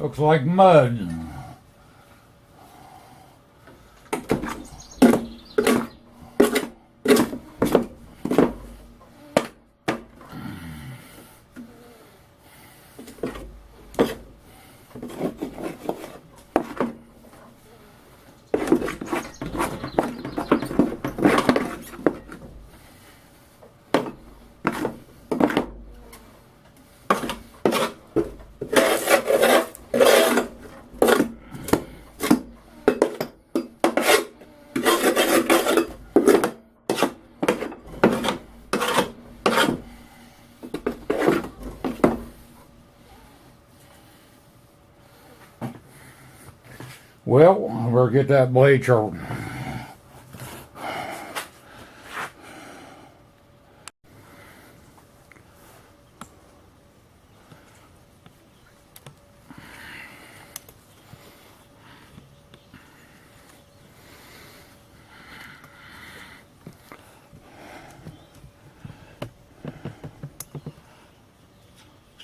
Looks like mud. Well, I better get that blade sharpened.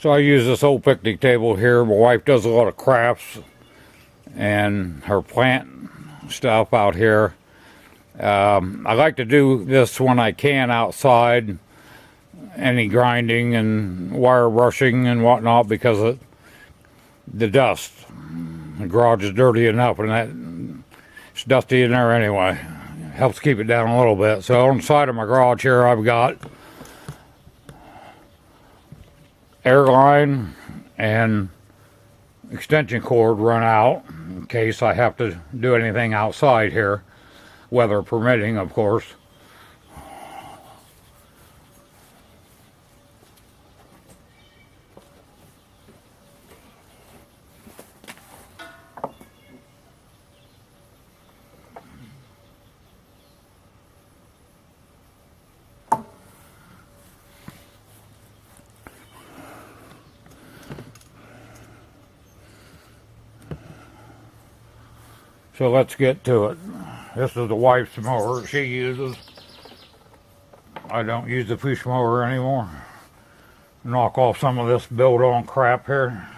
So I use this old picnic table here. My wife does a lot of crafts and her plant stuff out here. I like to do this when I can outside, any grinding and wire brushing and whatnot, because of the dust. The garage is dirty enough, and it's dusty in there anyway. Helps keep it down a little bit. So on the side of my garage here, I've got air line and extension cord run out in case I have to do anything outside here, weather permitting, of course. So let's get to it. This is the wife's mower she uses. I don't use the push mower anymore. Knock off some of this build-on crap here.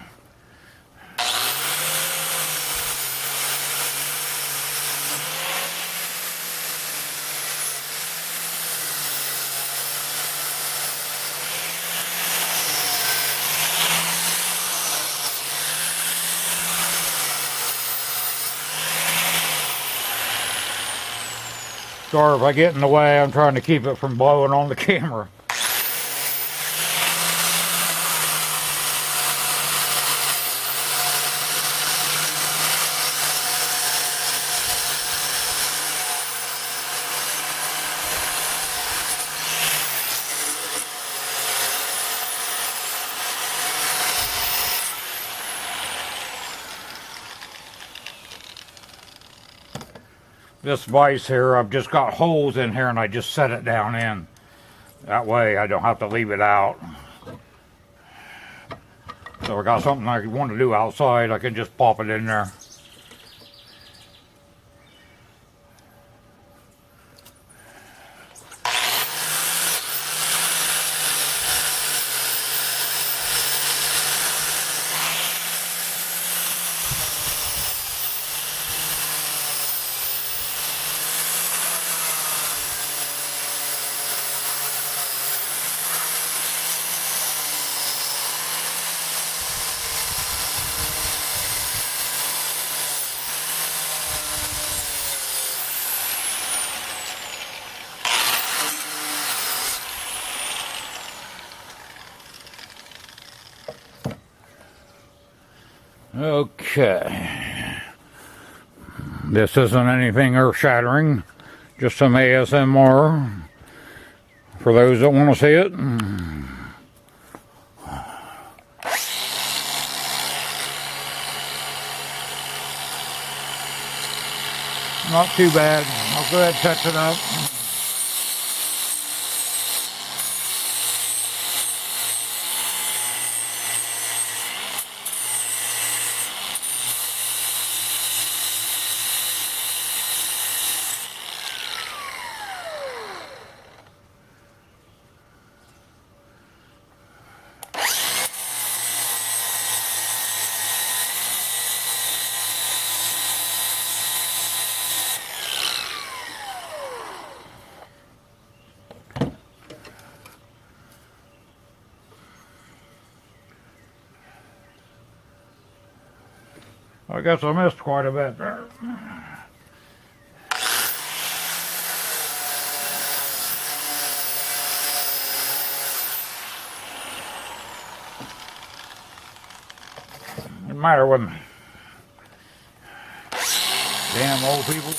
Sorry if I get in the way, I'm trying to keep it from blowing on the camera. This vise here, I've just got holes in here and I just set it down in. That way I don't have to leave it out. So I got something I want to do outside, I can just pop it in there. Okay, this isn't anything earth-shattering, just some ASMR for those that want to see it. Not too bad. I'll go ahead and touch it up. I guess I missed quite a bit there. Doesn't matter when damn old people.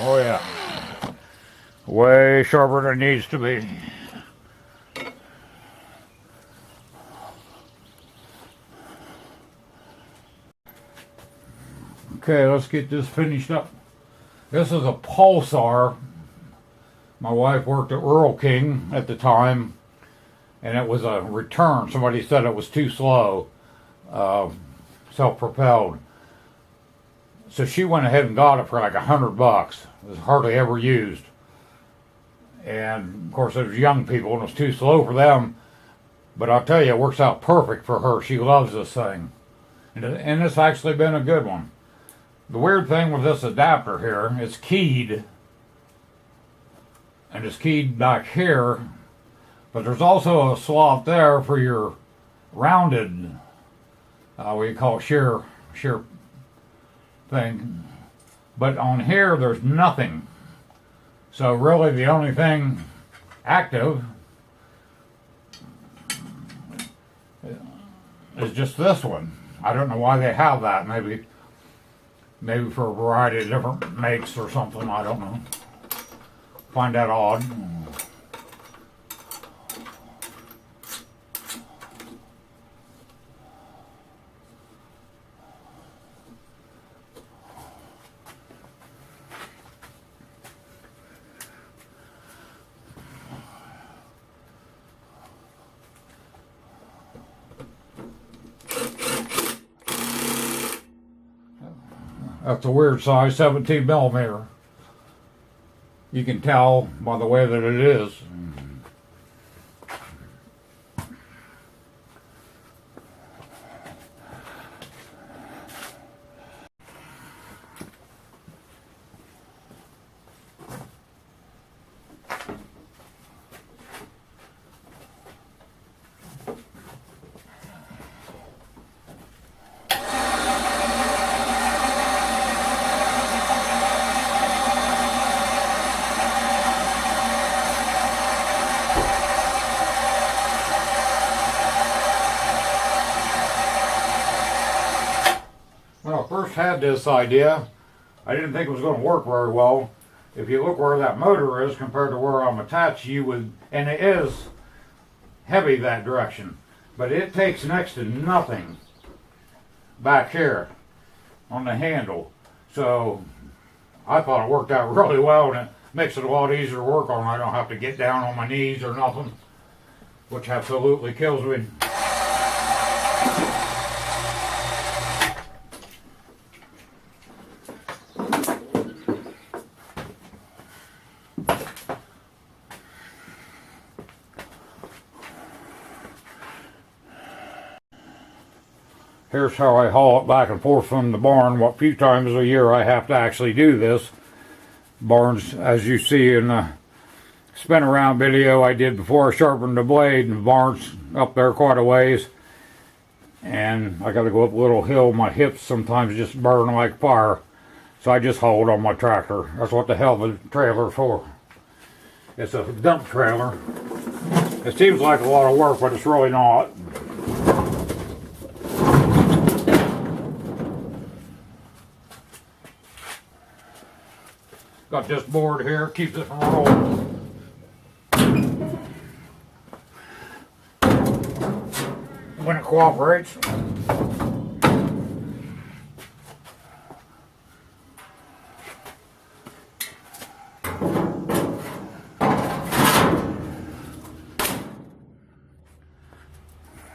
Oh yeah, way sharper than it needs to be. Okay, let's get this finished up. This is a pulsar. My wife worked at Rural King at the time, and it was a return. Somebody said it was too slow, self-propelled. So she went ahead and got it for like $100. It was hardly ever used. And of course it was young people and it was too slow for them. But I'll tell you, it works out perfect for her. She loves this thing. And it's actually been a good one. The weird thing with this adapter here, it's keyed. And it's keyed back here. But there's also a slot there for your rounded, what you call shear thing. But on here, there's nothing. So really the only thing active is just this one. I don't know why they have that. Maybe for a variety of different makes or something. I don't know. Find that odd. That's a weird size, 17 millimeter. You can tell by the way that it is. When I first had this idea, I didn't think it was going to work very well. If you look where that motor is compared to where I'm attached, you would, and it is heavy that direction, but it takes next to nothing back here on the handle. So I thought it worked out really well, and it makes it a lot easier to work on. I don't have to get down on my knees or nothing, which absolutely kills me. Here's how I haul it back and forth from the barn. What few times a year I have to actually do this. Barns, as you see in the spin around video I did before I sharpened the blade, and the barn's up there quite a ways. And I got to go up a little hill. My hips sometimes just burn like fire. So I just haul it on my tractor. That's what the hell the trailer's for. It's a dump trailer. It seems like a lot of work, but it's really not. Got this board here, keeps it from rolling. When it cooperates.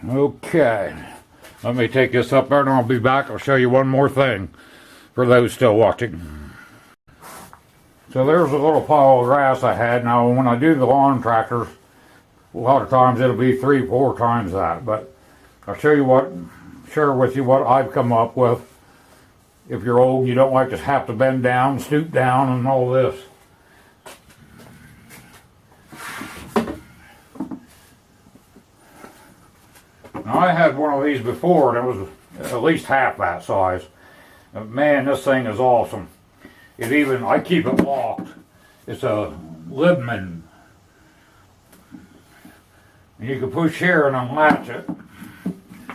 Okay, let me take this up there and I'll be back. I'll show you one more thing for those still watching. So there's a little pile of grass I had. Now when I do the lawn tractors, a lot of times it'll be 3-4 times that, but I'll share with you what I've come up with. If you're old, you don't like to have to bend down, stoop down, and all this. Now I had one of these before, and it was at least half that size. Man, this thing is awesome. I keep it locked. It's a Libman. And you can push here and unlatch it.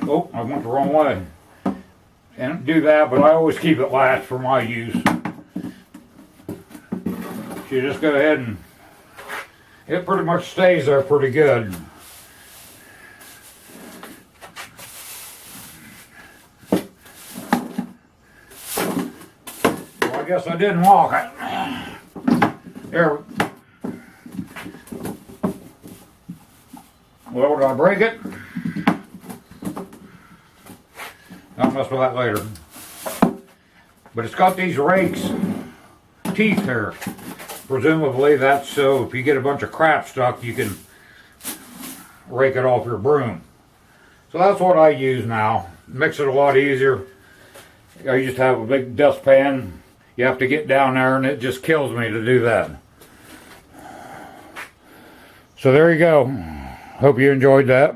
Oh, I went the wrong way. And do that, but I always keep it latched for my use. So you just go ahead and it pretty much stays there pretty good. I guess I didn't lock it. There. Well, did I break it? I'll mess with that later. But it's got these rakes teeth here. Presumably that's so if you get a bunch of crap stuck, you can rake it off your broom. So that's what I use now. Makes it a lot easier. I used to have a big dustpan. You have to get down there and it just kills me to do that. So there you go. Hope you enjoyed that.